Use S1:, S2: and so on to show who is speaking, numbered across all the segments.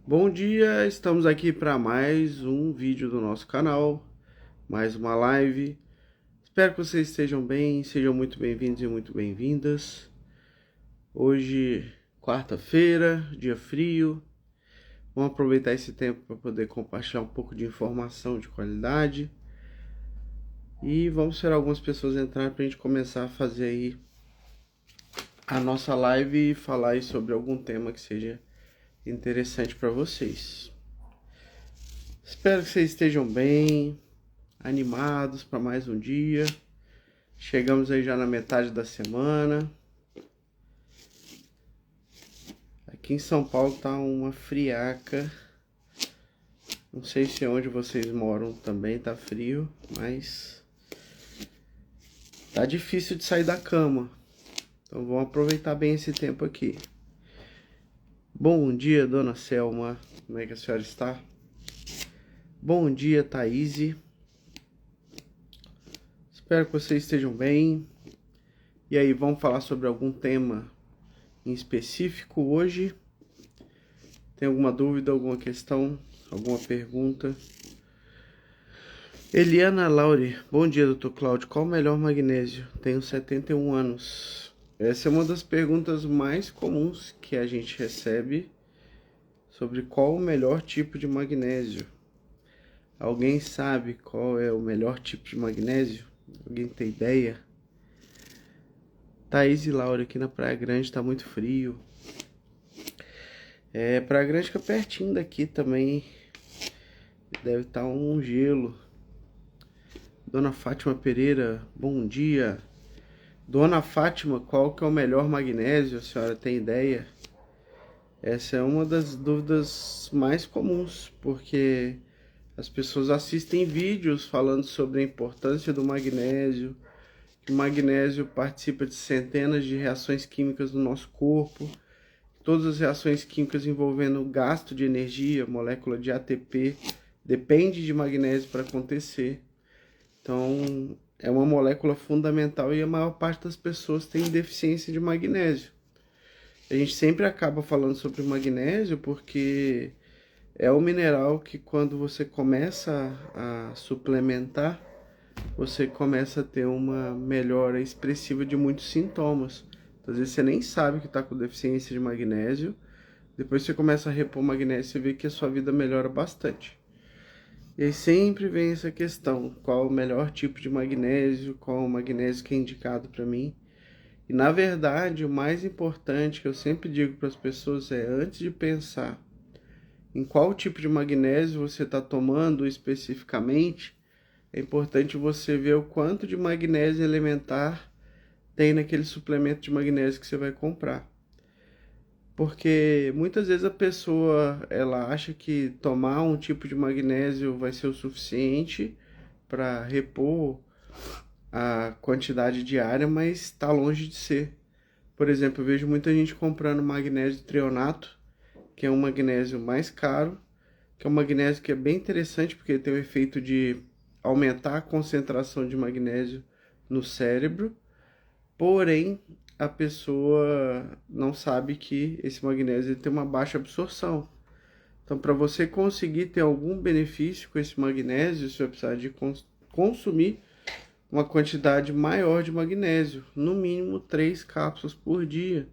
S1: Bom dia, estamos aqui para mais um vídeo do nosso canal, mais uma live. Espero que vocês estejam bem, sejam muito bem-vindos e muito bem-vindas. Hoje, quarta-feira, dia frio. Vamos aproveitar esse tempo para poder compartilhar um pouco de informação de qualidade. E vamos esperar algumas pessoas entrarem para a gente começar a fazer aí a nossa live e falar aí sobre algum tema que seja interessante para vocês. Espero que vocês estejam bem, animados para mais um dia. Chegamos aí já na metade da semana. Aqui em São Paulo tá uma friaca. Não sei se onde vocês moram também tá frio, mas tá difícil de sair da cama. Então vamos aproveitar bem esse tempo aqui. Bom dia, dona Selma. Como é que a senhora está? Bom dia, Thaís. Espero que vocês estejam bem. E aí, vamos falar sobre algum tema em específico hoje? Tem alguma dúvida, alguma questão, alguma pergunta? Eliana Laure. Bom dia, Dr. Cláudio. Qual o melhor magnésio? Tenho 71 anos. Essa é uma das perguntas mais comuns que a gente recebe sobre qual o melhor tipo de magnésio. Alguém sabe qual é o melhor tipo de magnésio? Alguém tem ideia? Thaís e Laura, aqui na Praia Grande tá muito frio. Praia Grande fica pertinho daqui também. Deve estar um gelo. Dona Fátima Pereira, bom dia. Dona Fátima, qual que é o melhor magnésio? A senhora tem ideia? Essa é uma das dúvidas mais comuns, porque as pessoas assistem vídeos falando sobre a importância do magnésio, que o magnésio participa de centenas de reações químicas no nosso corpo, todas as reações químicas envolvendo gasto de energia, molécula de ATP, depende de magnésio para acontecer. Então, é uma molécula fundamental e a maior parte das pessoas tem deficiência de magnésio. A gente sempre acaba falando sobre magnésio porque é o mineral que, quando você começa a suplementar, você começa a ter uma melhora expressiva de muitos sintomas. Então, às vezes você nem sabe que está com deficiência de magnésio. Depois você começa a repor magnésio, você vê que a sua vida melhora bastante. E aí sempre vem essa questão, qual o melhor tipo de magnésio, qual o magnésio que é indicado para mim. E na verdade, o mais importante que eu sempre digo para as pessoas é, antes de pensar em qual tipo de magnésio você está tomando especificamente, é importante você ver o quanto de magnésio elementar tem naquele suplemento de magnésio que você vai comprar. Porque muitas vezes a pessoa ela acha que tomar um tipo de magnésio vai ser o suficiente para repor a quantidade diária, mas está longe de ser. Por exemplo, eu vejo muita gente comprando magnésio treonato, que é um magnésio mais caro, que é um magnésio que é bem interessante porque tem o efeito de aumentar a concentração de magnésio no cérebro, porém a pessoa não sabe que esse magnésio tem uma baixa absorção. Então, para você conseguir ter algum benefício com esse magnésio, você vai precisar de consumir uma quantidade maior de magnésio, no mínimo 3 cápsulas por dia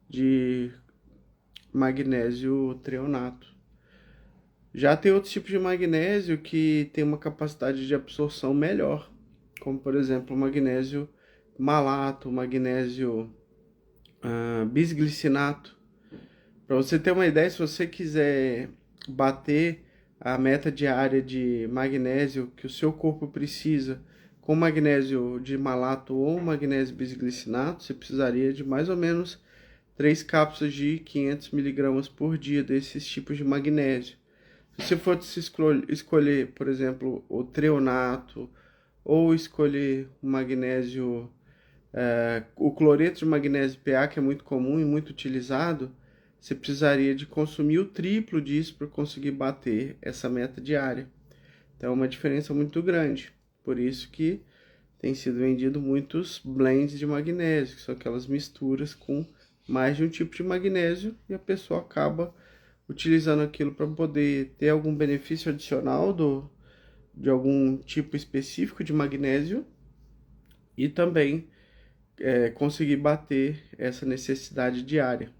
S1: de magnésio treonato. Já tem outros tipos de magnésio que tem uma capacidade de absorção melhor, como por exemplo o magnésio malato, o magnésio bisglicinato. Para você ter uma ideia, se você quiser bater a meta diária de magnésio que o seu corpo precisa com magnésio de malato ou magnésio bisglicinato, você precisaria de mais ou menos 3 cápsulas de 500 miligramas por dia desses tipos de magnésio. Se você fosse escolher, por exemplo, o treonato ou escolher o magnésio, o cloreto de magnésio PA, que é muito comum e muito utilizado, você precisaria de consumir o triplo disso para conseguir bater essa meta diária. Então é uma diferença muito grande. Por isso que tem sido vendido muitos blends de magnésio, que são aquelas misturas com mais de um tipo de magnésio, e a pessoa acaba utilizando aquilo para poder ter algum benefício adicional de algum tipo específico de magnésio e também conseguir bater essa necessidade diária.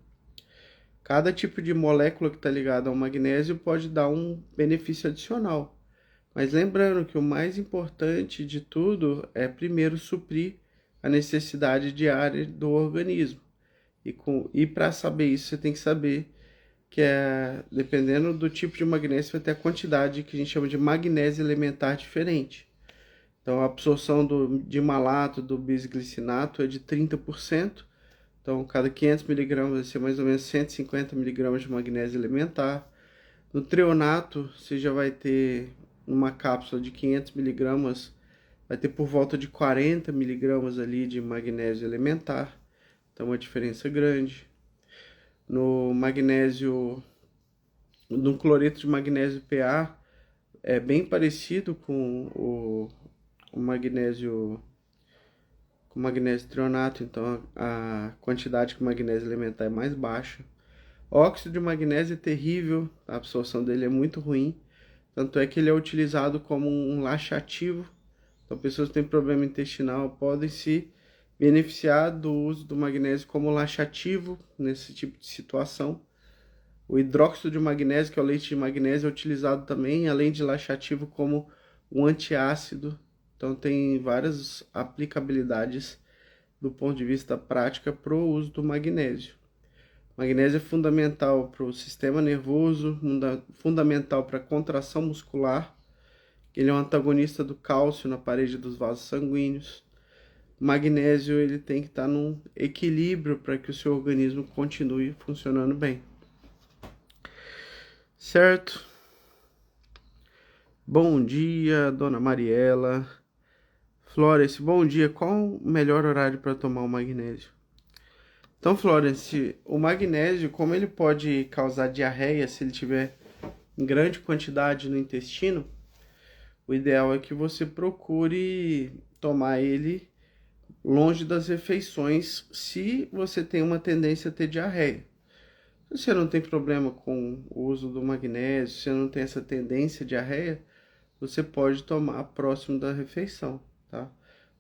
S1: Cada tipo de molécula que está ligada ao magnésio pode dar um benefício adicional. Mas lembrando que o mais importante de tudo é primeiro suprir a necessidade diária do organismo. E para saber isso, você tem que saber que dependendo do tipo de magnésio, vai ter a quantidade que a gente chama de magnésio elementar diferente. Então, a absorção de malato, do bisglicinato é de 30%. Então, cada 500 miligramas vai ser mais ou menos 150 miligramas de magnésio elementar. No treonato, você já vai ter uma cápsula de 500 miligramas, vai ter por volta de 40 miligramas ali de magnésio elementar. Então, uma diferença grande. No cloreto de magnésio PA, é bem parecido com o magnésio treonato, então a quantidade de magnésio elementar é mais baixa. O óxido de magnésio é terrível, a absorção dele é muito ruim, tanto é que ele é utilizado como um laxativo. Então, pessoas que têm problema intestinal podem se beneficiar do uso do magnésio como laxativo nesse tipo de situação. O hidróxido de magnésio, que é o leite de magnésio, é utilizado também, além de laxativo, como um antiácido. Então, tem várias aplicabilidades do ponto de vista prática para o uso do magnésio. O magnésio é fundamental para o sistema nervoso, fundamental para a contração muscular. Ele é um antagonista do cálcio na parede dos vasos sanguíneos. O magnésio ele tem que estar num equilíbrio para que o seu organismo continue funcionando bem. Certo? Bom dia, dona Mariela. Florence, bom dia. Qual o melhor horário para tomar o magnésio? Então, Florence, o magnésio, como ele pode causar diarreia se ele tiver em grande quantidade no intestino, o ideal é que você procure tomar ele longe das refeições se você tem uma tendência a ter diarreia. Se você não tem problema com o uso do magnésio, se você não tem essa tendência à diarreia, você pode tomar próximo da refeição, tá?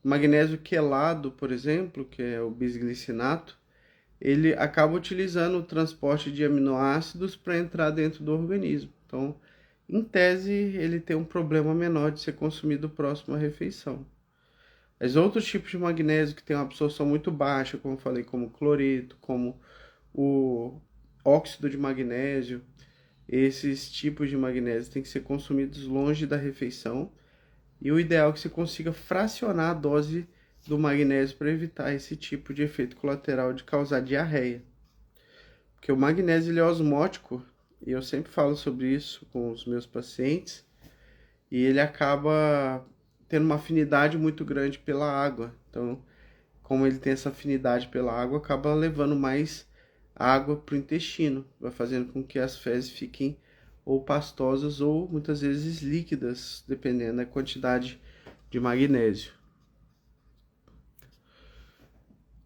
S1: O magnésio quelado, por exemplo, que é o bisglicinato, ele acaba utilizando o transporte de aminoácidos para entrar dentro do organismo. Então, em tese, ele tem um problema menor de ser consumido próximo à refeição. Mas outros tipos de magnésio que tem uma absorção muito baixa, como eu falei, como o cloreto, como o óxido de magnésio, esses tipos de magnésio têm que ser consumidos longe da refeição. E o ideal é que você consiga fracionar a dose do magnésio para evitar esse tipo de efeito colateral de causar diarreia. Porque o magnésio ele é osmótico, e eu sempre falo sobre isso com os meus pacientes, e ele acaba tendo uma afinidade muito grande pela água. Então, como ele tem essa afinidade pela água, acaba levando mais água para o intestino, vai fazendo com que as fezes fiquem ou pastosas ou muitas vezes líquidas, dependendo da quantidade de magnésio.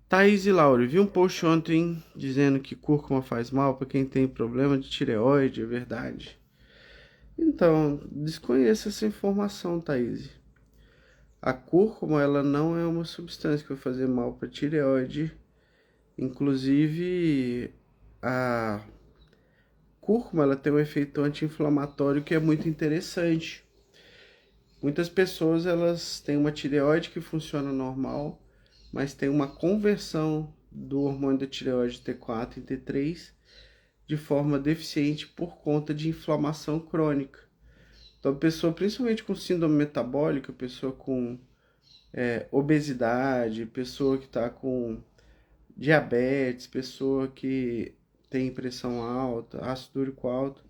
S1: Thaís e Laura, vi um post ontem dizendo que cúrcuma faz mal para quem tem problema de tireoide, é verdade? Então, desconheço essa informação, Thaís. A cúrcuma, ela não é uma substância que vai fazer mal para tireoide. Inclusive, a cúrcuma, ela tem um efeito anti-inflamatório que é muito interessante. Muitas pessoas, elas têm uma tireoide que funciona normal, mas tem uma conversão do hormônio da tireoide T4 em T3 de forma deficiente por conta de inflamação crônica. Então, a pessoa, principalmente com síndrome metabólica, pessoa com obesidade, pessoa que está com diabetes, pessoa que tem pressão alta, ácido úrico alto,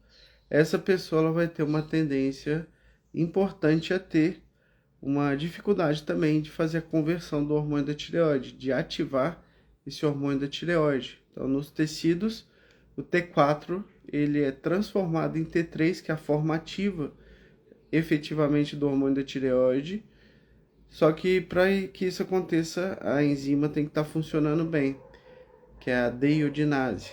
S1: essa pessoa ela vai ter uma tendência importante a ter uma dificuldade também de fazer a conversão do hormônio da tireoide, de ativar esse hormônio da tireoide. Então, nos tecidos, o T4 ele é transformado em T3, que é a forma ativa efetivamente do hormônio da tireoide. Só que para que isso aconteça, a enzima tem que estar funcionando bem, que é a deiodinase.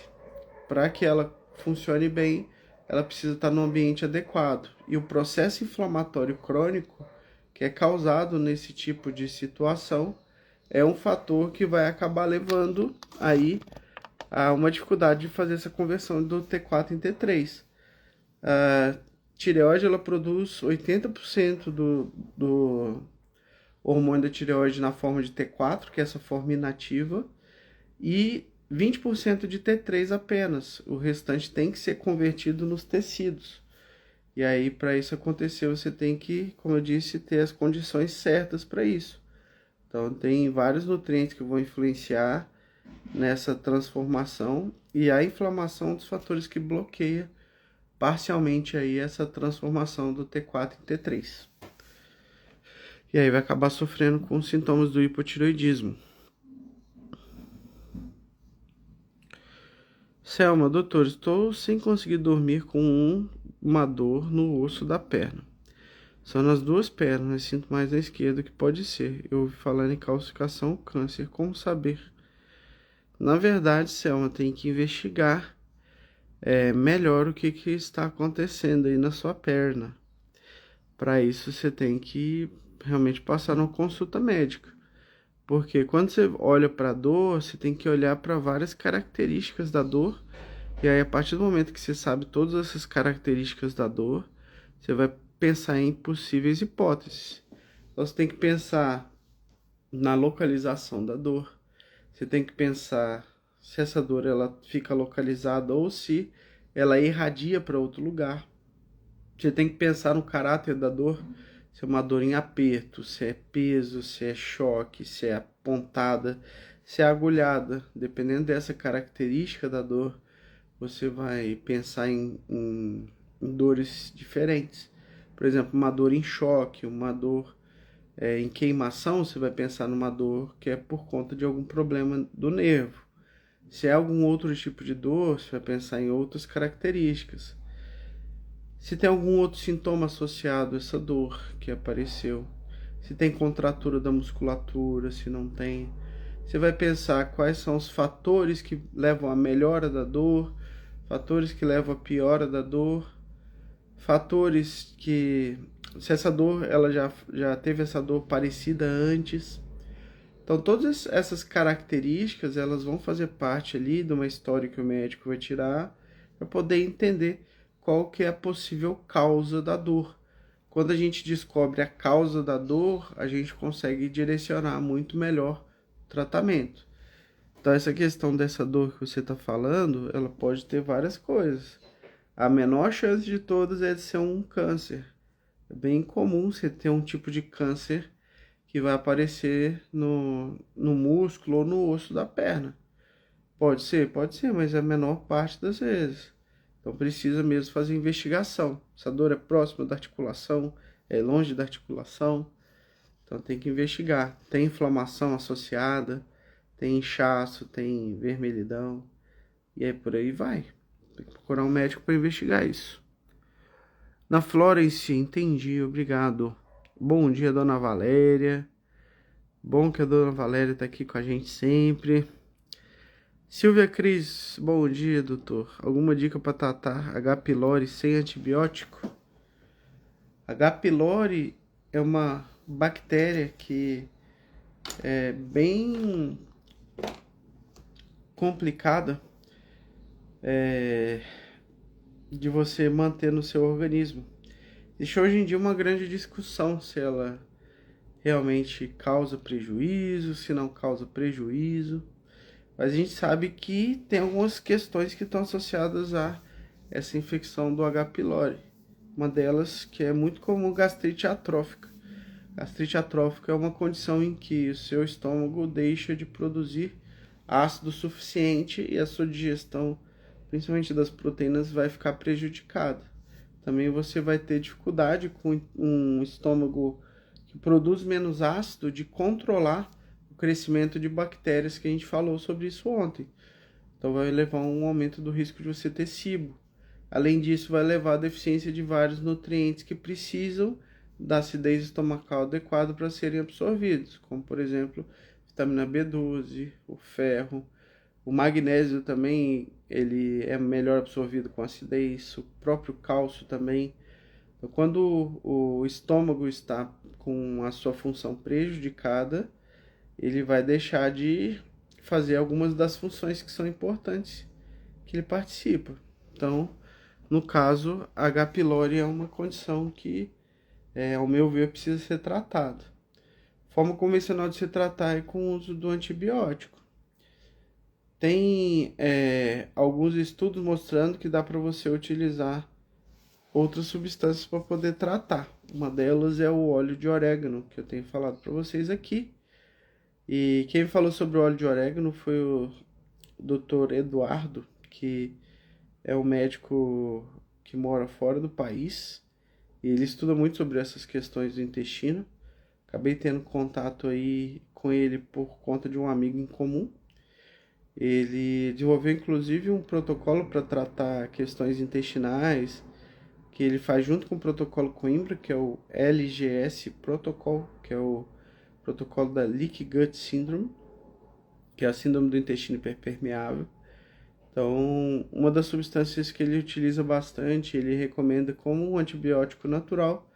S1: Para que ela funcione bem, ela precisa estar no ambiente adequado. E o processo inflamatório crônico, que é causado nesse tipo de situação, é um fator que vai acabar levando aí a uma dificuldade de fazer essa conversão do T4 em T3. A tireoide, ela produz 80% do hormônio da tireoide na forma de T4, que é essa forma inativa, e 20% de T3 apenas. O restante tem que ser convertido nos tecidos. E aí, para isso acontecer, você tem que, como eu disse, ter as condições certas para isso. Então, tem vários nutrientes que vão influenciar nessa transformação, e a inflamação dos fatores que bloqueia parcialmente aí essa transformação do T4 em T3. E aí vai acabar sofrendo com os sintomas do hipotireoidismo. Selma, doutor, estou sem conseguir dormir com uma dor no osso da perna. São nas duas pernas, mas sinto mais na esquerda, que pode ser. Eu ouvi falando em calcificação, câncer, como saber? Na verdade, Selma, tem que investigar melhor o que está acontecendo aí na sua perna. Para isso, você tem que realmente passar numa consulta médica. Porque quando você olha para a dor, você tem que olhar para várias características da dor. E aí, a partir do momento que você sabe todas essas características da dor, você vai pensar em possíveis hipóteses. Então, você tem que pensar na localização da dor. Você tem que pensar se essa dor ela fica localizada ou se ela irradia para outro lugar. Você tem que pensar no caráter da dor, se é uma dor em aperto, se é peso, se é choque, se é pontada, se é agulhada. Dependendo dessa característica da dor, você vai pensar em dores diferentes. Por exemplo, uma dor em choque, uma dor em queimação, você vai pensar numa dor que é por conta de algum problema do nervo. Se é algum outro tipo de dor, você vai pensar em outras características. Se tem algum outro sintoma associado a essa dor que apareceu, se tem contratura da musculatura, se não tem, você vai pensar quais são os fatores que levam à melhora da dor, fatores que levam à piora da dor, fatores que, se essa dor, ela já teve essa dor parecida antes. Então, todas essas características, elas vão fazer parte ali de uma história que o médico vai tirar para poder entender qual que é a possível causa da dor. Quando a gente descobre a causa da dor, a gente consegue direcionar muito melhor o tratamento. Então, essa questão dessa dor que você está falando, ela pode ter várias coisas. A menor chance de todas é de ser um câncer. É bem comum você ter um tipo de câncer que vai aparecer no músculo ou no osso da perna. Pode ser, mas é a menor parte das vezes. Então precisa mesmo fazer investigação. Essa dor é próxima da articulação, é longe da articulação. Então tem que investigar. Tem inflamação associada, tem inchaço, tem vermelhidão. E aí por aí vai. Tem que procurar um médico para investigar isso. Na Florence, entendi, obrigado. Bom dia, dona Valéria. Bom que a dona Valéria está aqui com a gente sempre. Silvia Cris, bom dia, doutor. Alguma dica para tratar H. pylori sem antibiótico? H. pylori é uma bactéria que é bem complicada de você manter no seu organismo. Existe hoje em dia uma grande discussão se ela realmente causa prejuízo, se não causa prejuízo. Mas a gente sabe que tem algumas questões que estão associadas a essa infecção do H. pylori. Uma delas que é muito comum, gastrite atrófica. Gastrite atrófica é uma condição em que o seu estômago deixa de produzir ácido suficiente e a sua digestão, principalmente das proteínas, vai ficar prejudicada. Também você vai ter dificuldade com um estômago que produz menos ácido de controlar o crescimento de bactérias, que a gente falou sobre isso ontem. Então vai levar a um aumento do risco de você ter SIBO. Além disso, vai levar à deficiência de vários nutrientes que precisam da acidez estomacal adequada para serem absorvidos, como por exemplo, vitamina B12, o ferro, O magnésio também, ele é melhor absorvido com acidez, o próprio cálcio também. Então, quando o estômago está com a sua função prejudicada, ele vai deixar de fazer algumas das funções que são importantes que ele participa. Então, no caso, a H. pylori é uma condição que, ao meu ver, precisa ser tratada. A forma convencional de se tratar é com o uso do antibiótico. Tem alguns estudos mostrando que dá para você utilizar outras substâncias para poder tratar. Uma delas é o óleo de orégano, que eu tenho falado para vocês aqui. E quem falou sobre o óleo de orégano foi o Dr. Eduardo, que é um médico que mora fora do país. E ele estuda muito sobre essas questões do intestino. Acabei tendo contato aí com ele por conta de um amigo em comum. Ele desenvolveu inclusive um protocolo para tratar questões intestinais, que ele faz junto com o protocolo Coimbra, que é o LGS Protocol, que é o protocolo da Leaky Gut Syndrome, que é a síndrome do intestino hiperpermeável. Então, uma das substâncias que ele utiliza bastante, ele recomenda como um antibiótico natural,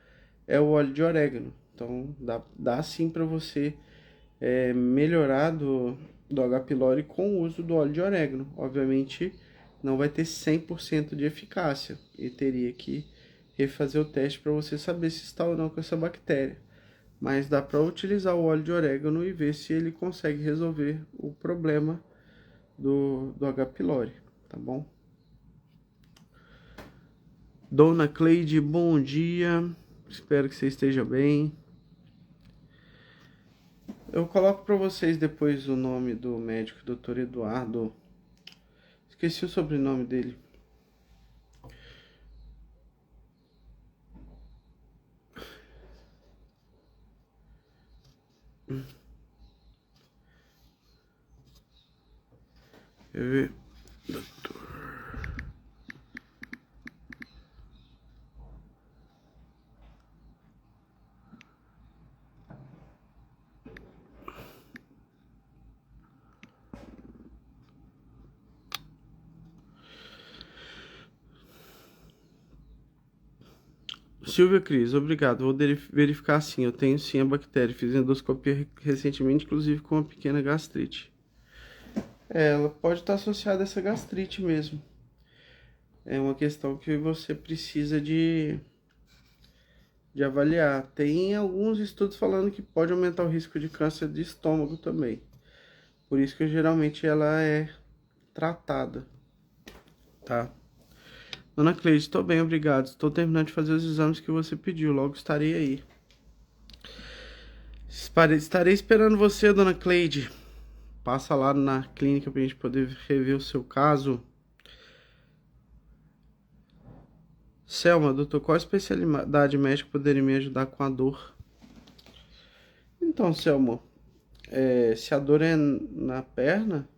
S1: é o óleo de orégano. Então, dá sim para você melhorar do H. pylori com o uso do óleo de orégano. Obviamente, não vai ter 100% de eficácia e teria que refazer o teste para você saber se está ou não com essa bactéria. Mas dá para utilizar o óleo de orégano e ver se ele consegue resolver o problema do H. pylori, tá bom? Dona Cleide, bom dia. Espero que você esteja bem. Eu coloco para vocês depois o nome do médico, Dr. Eduardo. Esqueci o sobrenome dele. Quer ver? Doutor. Silvia Cris, obrigado. Vou verificar sim. Eu tenho sim a bactéria. Fiz endoscopia recentemente, inclusive com uma pequena gastrite. Ela pode estar associada a essa gastrite mesmo. É uma questão que você precisa de avaliar. Tem alguns estudos falando que pode aumentar o risco de câncer de estômago também. Por isso que geralmente ela é tratada, tá? Dona Cleide, estou bem, obrigado. Estou terminando de fazer os exames que você pediu. Logo estarei aí. Estarei esperando você, Dona Cleide. Passa lá na clínica pra gente poder rever o seu caso. Selma, doutor, qual especialidade médica poderia me ajudar com a dor? Então, Selma, se a dor é na perna,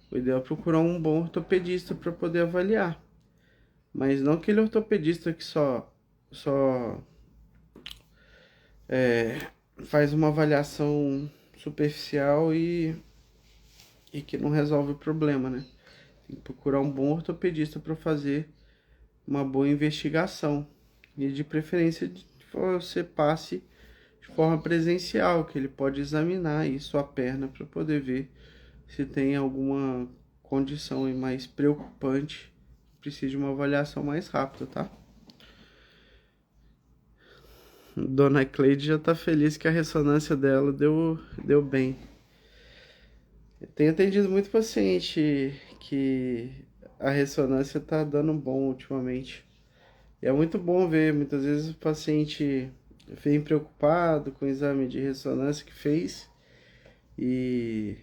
S1: o ideal é procurar um bom ortopedista para poder avaliar. Mas não aquele ortopedista que só faz uma avaliação superficial e que não resolve o problema, né? Tem que procurar um bom ortopedista para fazer uma boa investigação. E de preferência você passe de forma presencial, que ele pode examinar aí sua perna para poder ver se tem alguma condição aí mais preocupante, precisa de uma avaliação mais rápida, tá? Dona Cleide já tá feliz que a ressonância dela deu bem. Eu tenho atendido muito paciente que a ressonância tá dando bom ultimamente. E é muito bom ver, muitas vezes o paciente vem preocupado com o exame de ressonância que fez e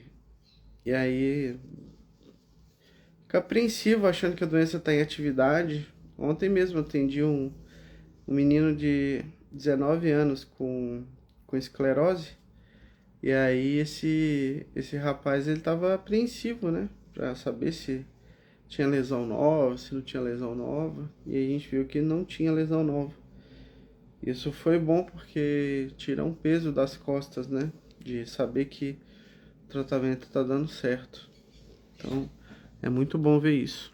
S1: aí fica apreensivo achando que a doença está em atividade. Ontem mesmo eu atendi um menino de 19 anos com esclerose. E aí esse rapaz ele estava apreensivo, né? Para saber se tinha lesão nova, se não tinha lesão nova. E aí a gente viu que não tinha lesão nova. Isso foi bom porque tira um peso das costas, né? De saber que o tratamento está dando certo. Então, é muito bom ver isso.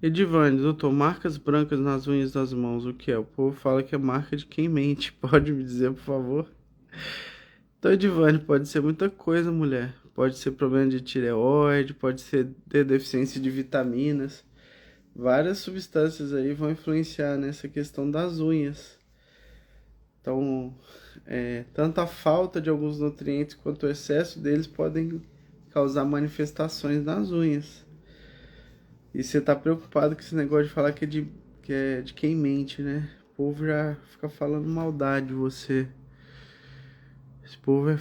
S1: Edivane, doutor, marcas brancas nas unhas das mãos, o que é? O povo fala que é marca de quem mente. Pode me dizer, por favor? Então, Edivane, pode ser muita coisa, mulher. Pode ser problema de tireoide, pode ser ter deficiência de vitaminas. Várias substâncias aí vão influenciar nessa questão das unhas. Então, tanto a falta de alguns nutrientes quanto o excesso deles podem causar manifestações nas unhas. E você tá preocupado com esse negócio de falar que é de quem mente, né? O povo já fica falando maldade de você. Esse povo é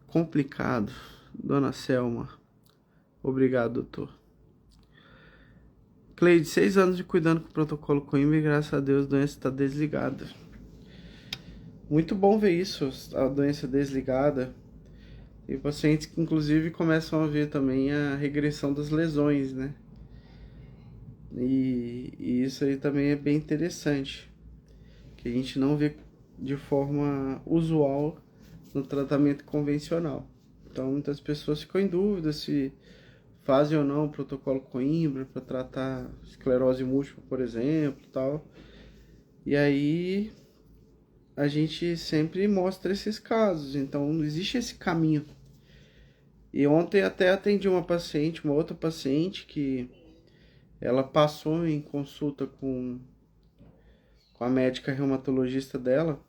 S1: complicado. Dona Selma. Obrigado, doutor. Cleide, 6 anos de cuidando com o protocolo Coimbra e graças a Deus a doença está desligada. Muito bom ver isso, a doença desligada. Tem pacientes que inclusive começam a ver também a regressão das lesões, né? E isso aí também é bem interessante, que a gente não vê de forma usual no tratamento convencional. Então muitas pessoas ficam em dúvida se fazem ou não o protocolo Coimbra para tratar esclerose múltipla, por exemplo, tal. E aí a gente sempre mostra esses casos, então existe esse caminho. E ontem até atendi uma outra paciente que ela passou em consulta com a médica reumatologista dela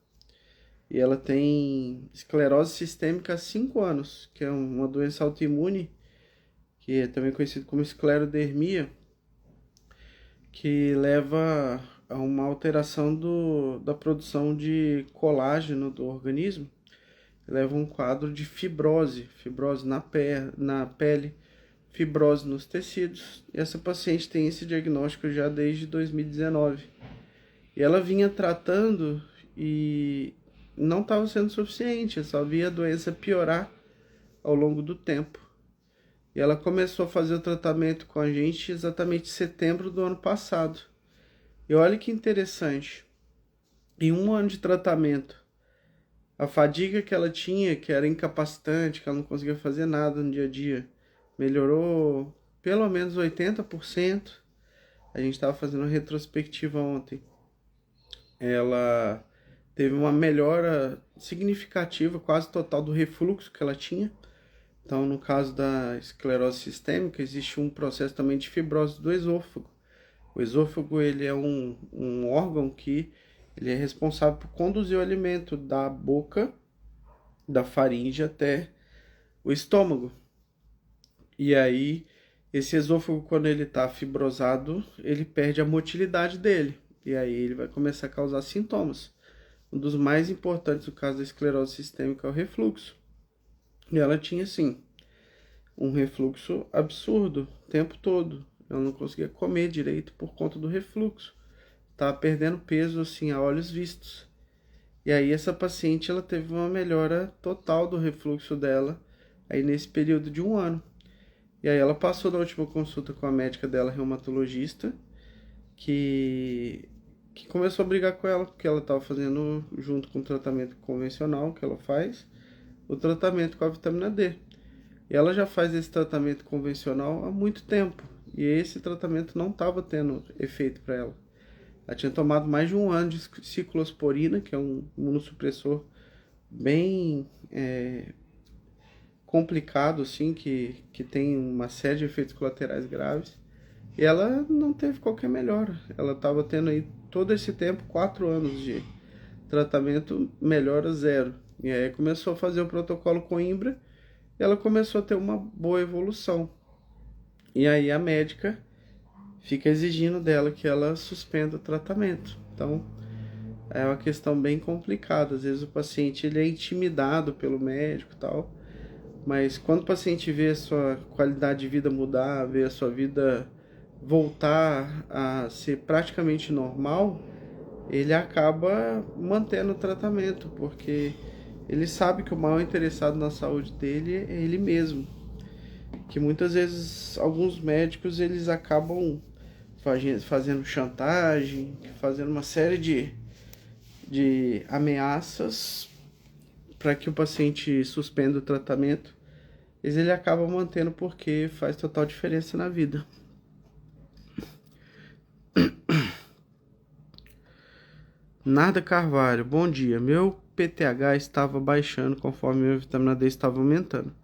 S1: e ela tem esclerose sistêmica há 5 anos, que é uma doença autoimune, que é também conhecido como esclerodermia, que leva a uma alteração da produção de colágeno do organismo, leva a um quadro de fibrose na pele, fibrose nos tecidos, e essa paciente tem esse diagnóstico já desde 2019. E ela vinha tratando e não estava sendo suficiente, só via a doença piorar ao longo do tempo. E ela começou a fazer o tratamento com a gente exatamente em setembro do ano passado. E olha que interessante, em 1 ano de tratamento, a fadiga que ela tinha, que era incapacitante, que ela não conseguia fazer nada no dia a dia, melhorou pelo menos 80%. A gente estava fazendo uma retrospectiva ontem. Ela teve uma melhora significativa, quase total, do refluxo que ela tinha. Então, no caso da esclerose sistêmica, existe um processo também de fibrose do esôfago. O esôfago, ele é um órgão que ele é responsável por conduzir o alimento da boca, da faringe até o estômago. E aí, esse esôfago, quando ele está fibrosado, ele perde a motilidade dele. E aí ele vai começar a causar sintomas. Um dos mais importantes no caso da esclerose sistêmica é o refluxo. E ela tinha, assim, um refluxo absurdo o tempo todo. Ela não conseguia comer direito por conta do refluxo. Estava perdendo peso, assim, a olhos vistos. E aí essa paciente, ela teve uma melhora total do refluxo dela, aí nesse período de 1 ano. E aí ela passou na última consulta com a médica dela, reumatologista, que começou a brigar com ela, porque ela estava fazendo, junto com o tratamento convencional que ela faz, o tratamento com a vitamina D. E ela já faz esse tratamento convencional há muito tempo, e esse tratamento não estava tendo efeito para ela. Ela tinha tomado mais de 1 ano de ciclosporina, que é um imunossupressor bem complicado, assim, que tem uma série de efeitos colaterais graves. E ela não teve qualquer melhora. Ela estava tendo aí todo esse tempo, 4 anos de tratamento, melhora 0. E aí começou a fazer o protocolo Coimbra e ela começou a ter uma boa evolução. E aí a médica fica exigindo dela que ela suspenda o tratamento. Então é uma questão bem complicada. Às vezes o paciente ele é intimidado pelo médico e tal, mas quando o paciente vê a sua qualidade de vida mudar, vê a sua vida voltar a ser praticamente normal, ele acaba mantendo o tratamento, porque ele sabe que o maior interessado na saúde dele é ele mesmo. Que muitas vezes alguns médicos eles acabam fazendo chantagem, fazendo uma série de ameaças para que o paciente suspenda o tratamento, Mas ele acaba mantendo porque faz total diferença na vida. Narda Carvalho, bom dia. Meu PTH estava baixando conforme minha vitamina D estava aumentando.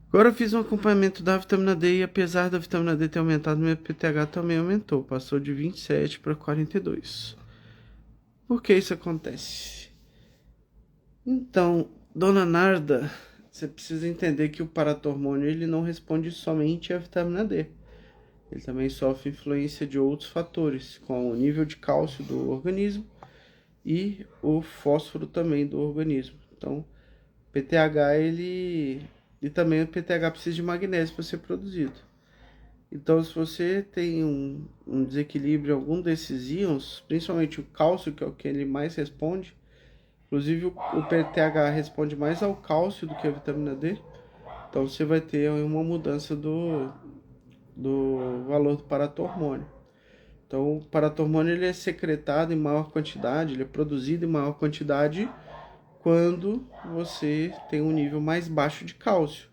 S1: Agora eu fiz um acompanhamento da vitamina D e apesar da vitamina D ter aumentado, meu PTH também aumentou. Passou de 27 para 42. Por que isso acontece? Então, dona Narda, você precisa entender que o paratormônio ele não responde somente à vitamina D. Ele também sofre influência de outros fatores, como o nível de cálcio do organismo e o fósforo também do organismo. Então, PTH e também o PTH precisa de magnésio para ser produzido. Então, se você tem um desequilíbrio em algum desses íons, principalmente o cálcio, que é o que ele mais responde, inclusive o PTH responde mais ao cálcio do que a vitamina D, então você vai ter uma mudança do valor do paratormônio. Então, o paratormônio ele é secretado em maior quantidade, ele é produzido em maior quantidade quando você tem um nível mais baixo de cálcio.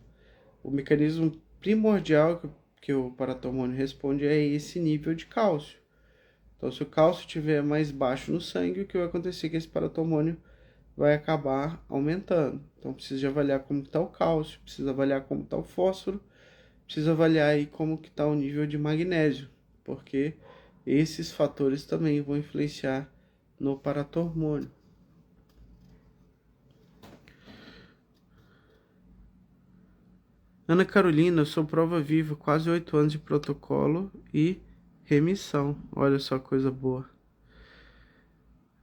S1: O mecanismo primordial que o paratormônio responde é esse nível de cálcio. Então, se o cálcio estiver mais baixo no sangue, o que vai acontecer é que esse paratormônio vai acabar aumentando. Então, precisa avaliar como está o cálcio, precisa avaliar como está o fósforo, precisa avaliar aí como que está o nível de magnésio, porque esses fatores também vão influenciar no paratormônio. Ana Carolina, eu sou prova viva, quase 8 anos de protocolo e remissão. Olha só, coisa boa.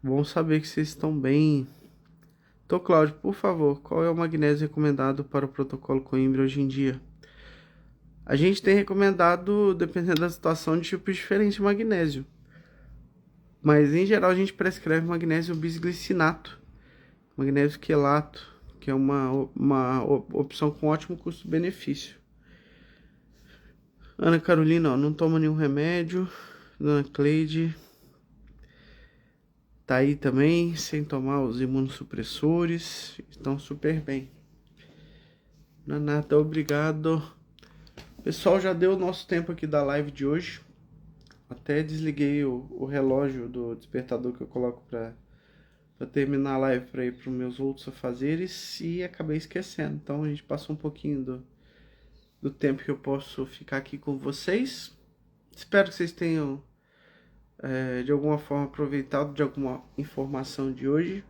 S1: Bom saber que vocês estão bem. Tô Cláudio, por favor, qual é o magnésio recomendado para o protocolo Coimbra hoje em dia? A gente tem recomendado, dependendo da situação, de tipos diferentes de magnésio. Mas em geral a gente prescreve magnésio bisglicinato, magnésio quelato, que é uma opção com ótimo custo-benefício. Ana Carolina, ó, não toma nenhum remédio. Dona Cleide tá aí também, sem tomar os imunossupressores. Estão super bem. Nanata, obrigado. Pessoal, já deu o nosso tempo aqui da live de hoje. Até desliguei o relógio do despertador que eu coloco para terminar a live para ir para os meus outros afazeres e acabei esquecendo. Então a gente passou um pouquinho do tempo que eu posso ficar aqui com vocês. Espero que vocês tenham de alguma forma aproveitado de alguma informação de hoje.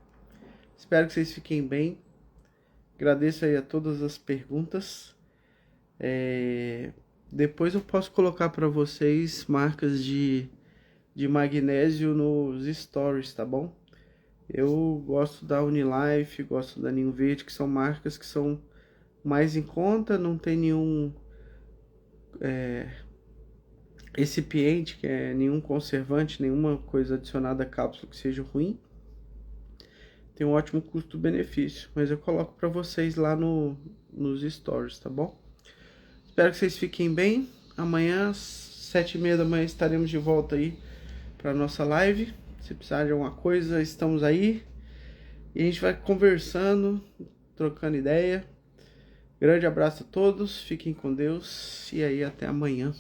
S1: Espero que vocês fiquem bem. Agradeço aí a todas as perguntas. Depois eu posso colocar para vocês marcas de magnésio nos stories, tá bom? Eu gosto da Unilife, gosto da Ninho Verde, que são marcas que são mais em conta, não tem nenhum recipiente, que é nenhum conservante, nenhuma coisa adicionada à cápsula que seja ruim. Tem um ótimo custo-benefício, mas eu coloco para vocês lá nos stories, tá bom? Espero que vocês fiquem bem. Amanhã, às 7h30 da manhã, estaremos de volta aí para nossa live. Se precisar de alguma coisa, estamos aí. E a gente vai conversando, trocando ideia. Grande abraço a todos, fiquem com Deus e aí até amanhã.